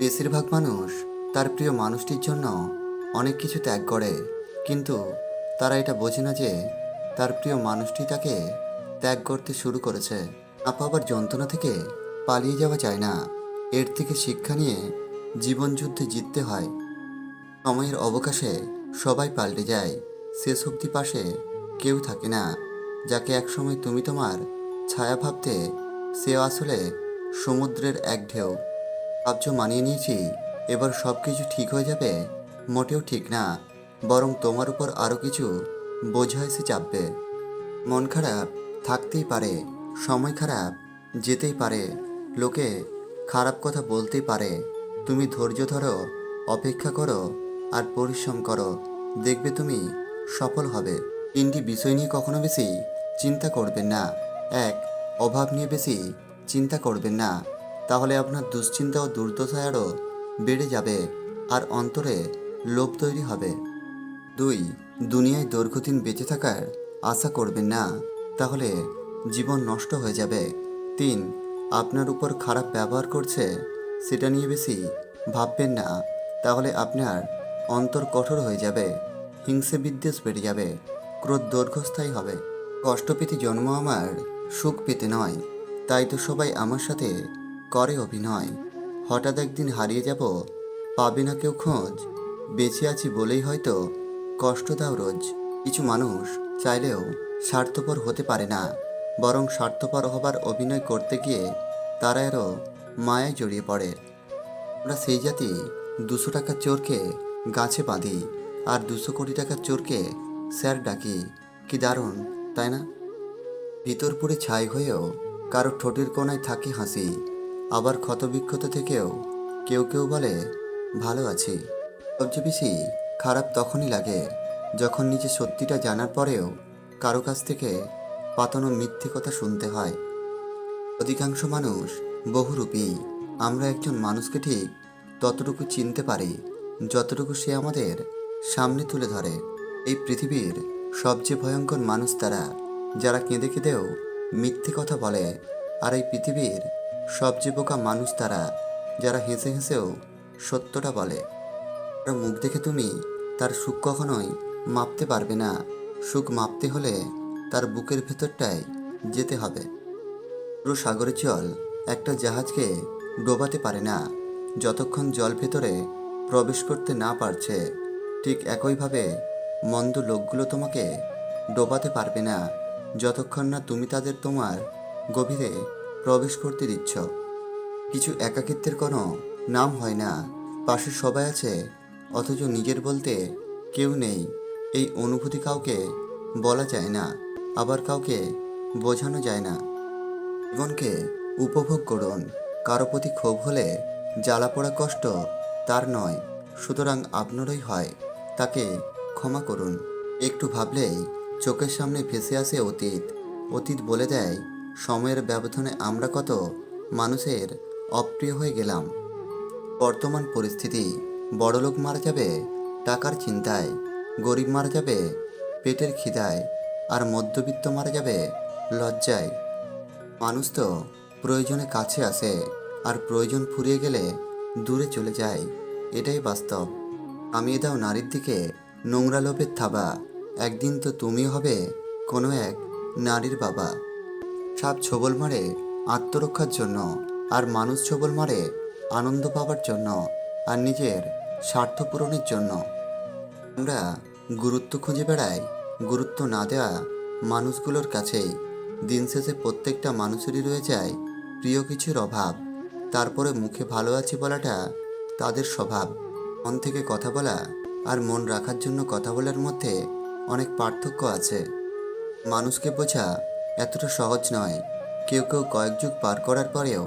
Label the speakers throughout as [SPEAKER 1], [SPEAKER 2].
[SPEAKER 1] বেশিরভাগ মানুষ তার প্রিয় মানুষটির জন্য অনেক কিছু ত্যাগ করে, কিন্তু তারা এটা বোঝে না যে তার প্রিয় মানুষটি তাকে ত্যাগ করতে শুরু করেছে। না পাওয়ার যন্ত্রণা থেকে পালিয়ে যাওয়া যায় না, এর থেকে শিক্ষা নিয়ে জীবন যুদ্ধে জিততে হয়। সময়ের অবকাশে সবাই পাল্টে যায়, শেষ অবধি পাশে কেউ থাকে না। যাকে একসময় তুমি তোমার ছায়া ভাবতে, সে আসলে সমুদ্রের এক ঢেউ। ভাবছো মানিয়ে নিয়েছি, এবার সব কিছু ঠিক হয়ে যাবে, মোটেও ঠিক না। বরং তোমার উপর আরও কিছু বোঝা এসে চাপবে। মন খারাপ থাকতেই পারে, সময় খারাপ যেতেই পারে, লোকে খারাপ কথা বলতেই পারে। তুমি ধৈর্য ধরো, অপেক্ষা করো আর পরিশ্রম করো, দেখবে তুমি সফল হবে। তিনটি বিষয় নিয়ে কখনো বেশি চিন্তা করবেন না। এক, অভাব নিয়ে বেশি চিন্তা করবেন না, তাহলে আপনার দুশ্চিন্তা ও দুর্দশা আরও বেড়ে যাবে আর অন্তরে লোভ তৈরি হবে। দুই, দুনিয়ায় দীর্ঘদিন বেঁচে থাকার আশা করবেন না, তাহলে জীবন নষ্ট হয়ে যাবে। তিন, আপনার উপর খারাপ ব্যবহার করছে, সেটা নিয়ে বেশি ভাববেন না, তাহলে আপনার অন্তর কঠোর হয়ে যাবে, হিংসে বিদ্বেষ বেড়ে যাবে, ক্রোধ দীর্ঘস্থায়ী হবে। কষ্ট পেতে জন্ম আমার, সুখ পেতে নয়, তাই তো সবাই আমার সাথে করে অভিনয়। হঠাৎ একদিন হারিয়ে যাব, পাবে না কেউ খোঁজ, বেঁচে আছি বলেই হয়তো কষ্ট দাও রোজ। কিছু মানুষ চাইলেও স্বার্থপর হতে পারে না, বরং স্বার্থপর হবার অভিনয় করতে গিয়ে তারা আরও মায়ায় জড়িয়ে পড়ে। আমরা সেই জাতি 200 টাকার চোরকে গাছে বাঁধি আর 200 কোটি টাকার চোরকে স্যার ডাকি। কি দারুণ, তাই না? ভিতর পুরে ছাই হয়েও কারো ঠোঁটের কোণায় থাকে হাসি, আবার ক্ষতবিক্ষত থেকেও কেউ কেউ বলে ভালো আছি। সবচেয়ে বেশি খারাপ তখনই লাগে যখন নিজে সত্যিটা জানার পরেও কারো কাছ থেকে পাতানো মিথ্যে কথা শুনতে হয়। অধিকাংশ মানুষ বহুরূপী। আমরা একজন মানুষকে ঠিক ততটুকু চিনতে পারি যতটুকু সে আমাদের সামনে তুলে ধরে। এই পৃথিবীর সবচেয়ে ভয়ঙ্কর মানুষ তারা, যারা কেঁদে কেঁদেও মিথ্যে কথা বলে। আর এই পৃথিবীর সবচেয়ে বোকা মানুষ তারা, যারা হেসে হেসেও সত্যটা বলে। তার মুখ দেখে তুমি তার সুখ কখনোই মাপতে পারবে না। সুখ মাপতে হলে তার বুকের ভেতরটায় যেতে হবে। পুরো সাগরের জল একটা জাহাজকে ডোবাতে পারে না, যতক্ষণ জল ভেতরে প্রবেশ করতে না পারছে। ঠিক একইভাবে মন্দ লোকগুলো তোমাকে ডোবাতে পারবে না, যতক্ষণ না তুমি তাদের তোমার গভীরে প্রবেশ করতে দিচ্ছ। কিছু একাকিত্বের কোনো নাম হয় না, পাশে সবাই আছে অথচ নিজের বলতে কেউ নেই। এই অনুভূতি কাউকে বলা যায় না, আবার কাউকে বোঝানো যায় না। জীবনকে উপভোগ করুন, কারো প্রতি ক্ষোভ হলে জ্বালা পোড়া কষ্ট তার নয়, সুতরাং আপনারই হয়, তাকে ক্ষমা করুন। একটু ভাবলেই চোখের সামনে ভেসে আসে অতীত। অতীত বলে দেয় সময়ের ব্যবধানে আমরা কত মানুষের অপ্রিয় হয়ে গেলাম। বর্তমান পরিস্থিতি, বড়লোক মারা যাবে টাকার চিন্তায়, গরিব মারা যাবে পেটের খিদায়, আর মধ্যবিত্ত মারা যাবে লজ্জায়। মানুষ তো প্রয়োজনে কাছে আসে, আর প্রয়োজন ফুরিয়ে গেলে দূরে চলে যায়, এটাই বাস্তব। থামিয়ে দাও নারীর দিকে নোংরা লোভের থাবা, একদিন তো তুমি হবে কোনো এক নারীর বাবা। সাপ ছোবল মারে আত্মরক্ষার জন্য, আর মানুষ ছোবল মারে আনন্দ পাওয়ার জন্য আর নিজের স্বার্থ পূরণের জন্য। আমরা গুরুত্ব খুঁজে বেড়াই গুরুত্ব না দেওয়া মানুষগুলোর কাছেই। দিন শেষে প্রত্যেকটা মানুষেরই রয়ে যায় প্রিয় কিছুর অভাব, তারপরে মুখে ভালো আছি বলাটা তাদের স্বভাব। মন থেকে কথা বলা আর মন রাখার জন্য কথা বলার মধ্যে অনেক পার্থক্য আছে। মানুষকে বোঝা এতটা সহজ নয়। কেউ কেউ কয়েক যুগ পার করার পরেও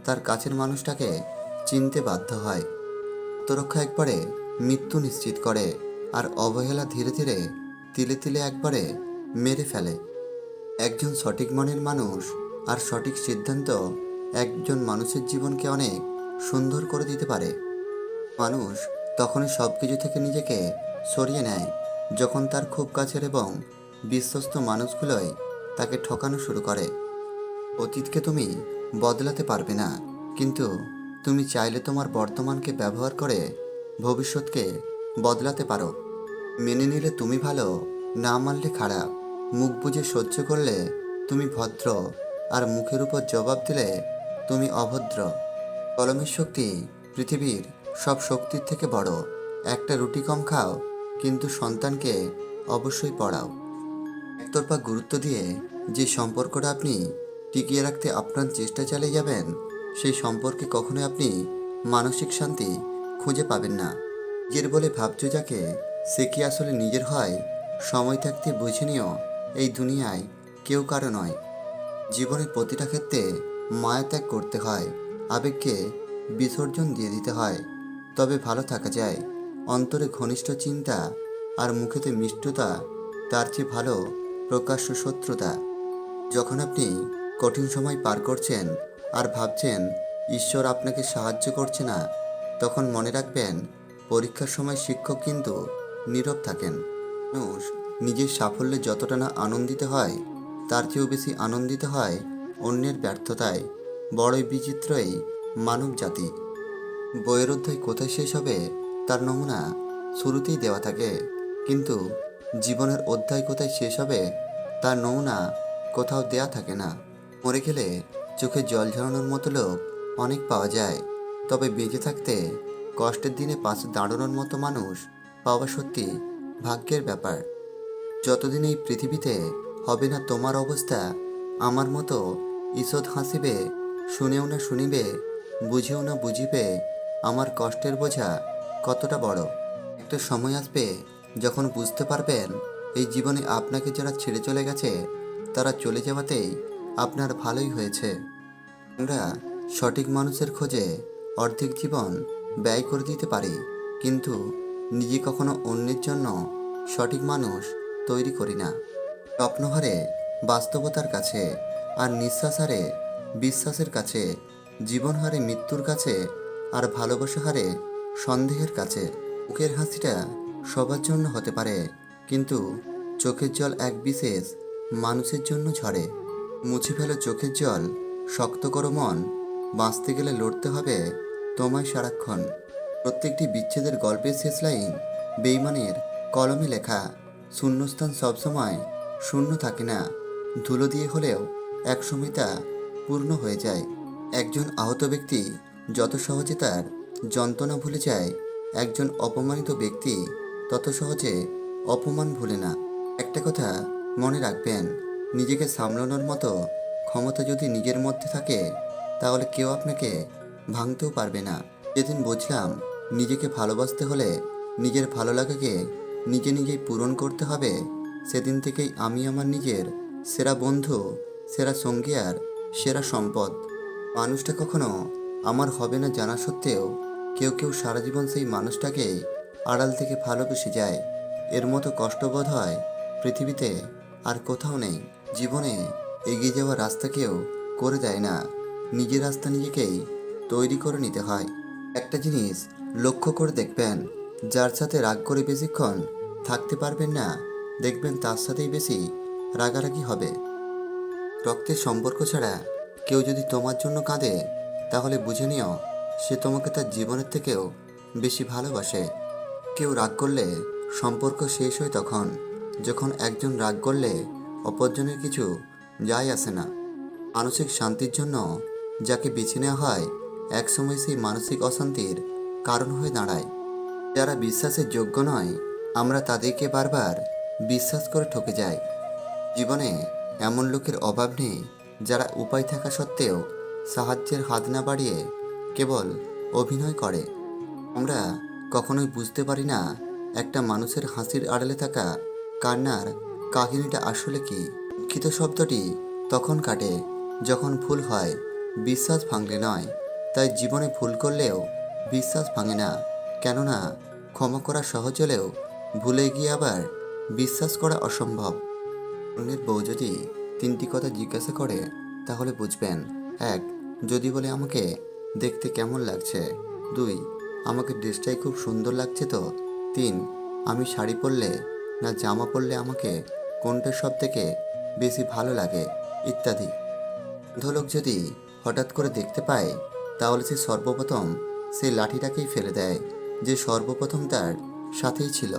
[SPEAKER 1] তার কাছের মানুষটাকে চিনতে বাধ্য হয়। আত্মরক্ষা একবারে মৃত্যু নিশ্চিত করে, আর অবহেলা ধীরে ধীরে তিলে তিলে একবারে মেরে ফেলে। একজন সঠিক মনের মানুষ আর সঠিক সিদ্ধান্ত একজন মানুষের জীবনকে অনেক সুন্দর করে দিতে পারে। মানুষ তখনই সব কিছু থেকে নিজেকে সরিয়ে নেয় যখন তার খুব কাছের এবং বিশ্বস্ত মানুষগুলোই তাকে ঠকানো শুরু করে। অতীতকে তুমি বদলাতে পারবে না, কিন্তু তুমি চাইলে তোমার বর্তমানকে ব্যবহার করে ভবিষ্যৎকে বদলাতে পারো। মেনে নিলে তুমি ভালো, না মানলে খারাপ। মুখ বুজে সহ্য করলে তুমি ভদ্র, আর মুখের উপর জবাব দিলে তুমি অভদ্র। কলমের শক্তি পৃথিবীর সব শক্তির থেকে বড়। একটা রুটি কম খাও, কিন্তু সন্তানকে অবশ্যই পড়াও। একতরফা গুরুত্ব দিয়ে যে সম্পর্কটা আপনি টিকিয়ে রাখতে আপনার চেষ্টা চালিয়ে যাবেন, সেই সম্পর্কে কখনোই আপনি মানসিক শান্তি খুঁজে পাবেন না। নিজের বলে ভাবছো যাকে, সে কি আসলে নিজের হয়? সময় থাকতে বুঝে নিও, এই দুনিয়ায় কেউ কারো নয়। জীবনের প্রতিটা ক্ষেত্রে মায়া ত্যাগ করতে হয়, আবেগকে বিসর্জন দিয়ে দিতে হয়, তবে ভালো থাকা যায়। অন্তরে ঘনিষ্ঠ চিন্তা আর মুখেতে মিষ্টতা, তার চেয়ে ভালো প্রকাশ্য শত্রুতা। যখন আপনি কঠিন সময় পার করছেন আর ভাবছেন ঈশ্বর আপনাকে সাহায্য করছে না, তখন মনে রাখবেন পরীক্ষার সময় শিক্ষক কিন্তু নীরব থাকেন। মানুষ নিজের সাফল্যে যতটা না আনন্দিত হয়, তার চেয়েও বেশি আনন্দিত হয় অন্যের ব্যর্থতায়। বড়ই বিচিত্র এই মানব জাতি। বইয়ের অধ্যায় কোথায় শেষ হবে তার নমুনা শুরুতেই দেওয়া থাকে, কিন্তু জীবনের অধ্যায় কোথায় শেষ হবে তার নমুনা কোথাও দেয়া থাকে না। মরে গেলে চোখে জল ঝরানোর মতো লোক অনেক পাওয়া যায়, তবে বেঁচে থাকতে কষ্টের দিনে পাশে দাঁড়ানোর মতো মানুষ পাওয়া সত্যি ভাগ্যের ব্যাপার। যতদিন এই পৃথিবীতে হবে না তোমার অবস্থা আমার মতো, ঈষৎ হাসিবে, শুনেও না শুনিবে, বুঝেও না বুঝিবে আমার কষ্টের বোঝা কতটা বড়। একটা সময় আসবে যখন বুঝতে পারবেন এই জীবনে আপনাকে যারা ছেড়ে চলে গেছে, তারা চলে যাওয়াতেই আপনার ভালোই হয়েছে। আমরা সঠিক মানুষের খোঁজে অর্ধেক জীবন ব্যয় করে দিতে পারি, কিন্তু নিজে কখনো অন্যের জন্য সঠিক মানুষ তৈরি করি না। স্বপ্ন হারে বাস্তবতার কাছে, আর নিঃশ্বাস হারে বিশ্বাসের কাছে, জীবন হারে মৃত্যুর কাছে, আর ভালোবাসা হারে সন্দেহের কাছে। মুখের হাসিটা সবার জন্য হতে পারে, কিন্তু চোখের জল এক বিশেষ মানুষের জন্য ঝরে। মুছে ফেলো চোখের জল, শক্ত করো মন, বাঁচতে গেলে লড়তে হবে তোমায় সারাক্ষণ। প্রত্যেকটি বিচ্ছেদের গল্পের শেষ লাইন বেইমানের কলমে লেখা। শূন্যস্থান সবসময় শূন্য থাকে না, ধুলো দিয়ে হলেও একসময় তা পূর্ণ হয়ে যায়। একজন আহত ব্যক্তি যত সহজে তার যন্ত্রণা ভুলে যায়, একজন অপমানিত ব্যক্তি তত সহজে অপমান ভুলে না। একটা কথা মনে রাখবেন, নিজেকে সামলানোর মতো ক্ষমতা যদি নিজের মধ্যে থাকে, তাহলে কেউ আপনাকে ভাঙতেও পারবে না। যেদিন বুঝলাম নিজেকে ভালোবাসতে হলে নিজের ভালো লাগাকে নিজে নিজেই পূরণ করতে হবে, সেদিন থেকেই আমি আমার নিজের সেরা বন্ধু, সেরা সঙ্গী আর সেরা সম্পদ। মানুষটা কখনো আমার হবে না জানা সত্ত্বেও কেউ কেউ সারা জীবন সেই মানুষটাকে আড়াল থেকে ভালোবেসে যায়। এর মতো কষ্টবোধ হয় পৃথিবীতে আর কোথাও নেই। জীবনে এগিয়ে যাওয়ার রাস্তা কেউ করে দেয় না, নিজের রাস্তা নিজেকেই তৈরি করে নিতে হয়। একটা জিনিস লক্ষ্য করে দেখবেন, যার সাথে রাগ করে বেশিক্ষণ থাকতে পারবেন না, দেখবেন তার সাথেই বেশি রাগারাগি হবে। রক্তের সম্পর্ক ছাড়া কেউ যদি তোমার জন্য কাঁদে, তাহলে বুঝে নিও সে তোমাকে তার জীবনের থেকেও বেশি ভালোবাসে। কেউ রাগ করলে সম্পর্ক শেষ হয় তখন, যখন একজন রাগ করলে অপরজনের কিছু যায় আসে না। মানসিক শান্তির জন্য যাকে বেছে নেওয়া হয়, একসময় সেই মানসিক অশান্তির কারণ হয়ে দাঁড়ায়। যারা বিশ্বাসের যোগ্য নয়, আমরা তাদেরকে বারবার বিশ্বাস করে ঠকে যাই। জীবনে এমন লোকের অভাব নেই যারা উপায় থাকা সত্ত্বেও সাহায্যের হাত না বাড়িয়ে কেবল অভিনয় করে। আমরা কখনোই বুঝতে পারি না একটা মানুষের হাসির আড়ালে থাকা কান্নার কাহিনীটা আসলে কি। দুঃখিত শব্দটি তখন কাটে যখন ভুল হয়, বিশ্বাস ভাঙলে নয়। তাই জীবনে ভুল করলেও বিশ্বাস ভাঙে না, কেননা ক্ষমা করা সহজ হলেও ভুলে গিয়ে আবার বিশ্বাস করা অসম্ভব। অন্যের বউ যদি তিনটি কথা জিজ্ঞাসা করে, তাহলে বুঝবেন: 1. যদি বলে আমাকে দেখতে কেমন লাগছে। 2. আমাকে ড্রেসটাই খুব সুন্দর লাগছে তো। 3. আমি শাড়ি পরলে না জামা পরলে আমাকে কোনটা সব থেকে বেশি ভালো লাগে, ইত্যাদি। অন্ধ লোক যদি হঠাৎ করে দেখতে পায় তাহলে সে সর্বপ্রথম সেই লাঠিটাকেই ফেলে দেয়, যে সর্বপ্রথম তার সাথেই ছিল।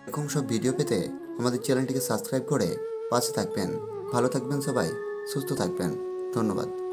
[SPEAKER 1] এরকম সব ভিডিও পেতে আমাদের চ্যানেলটিকে সাবস্ক্রাইব করে পাশে থাকবেন। ভালো থাকবেন সবাই, সুস্থ থাকবেন। ধন্যবাদ।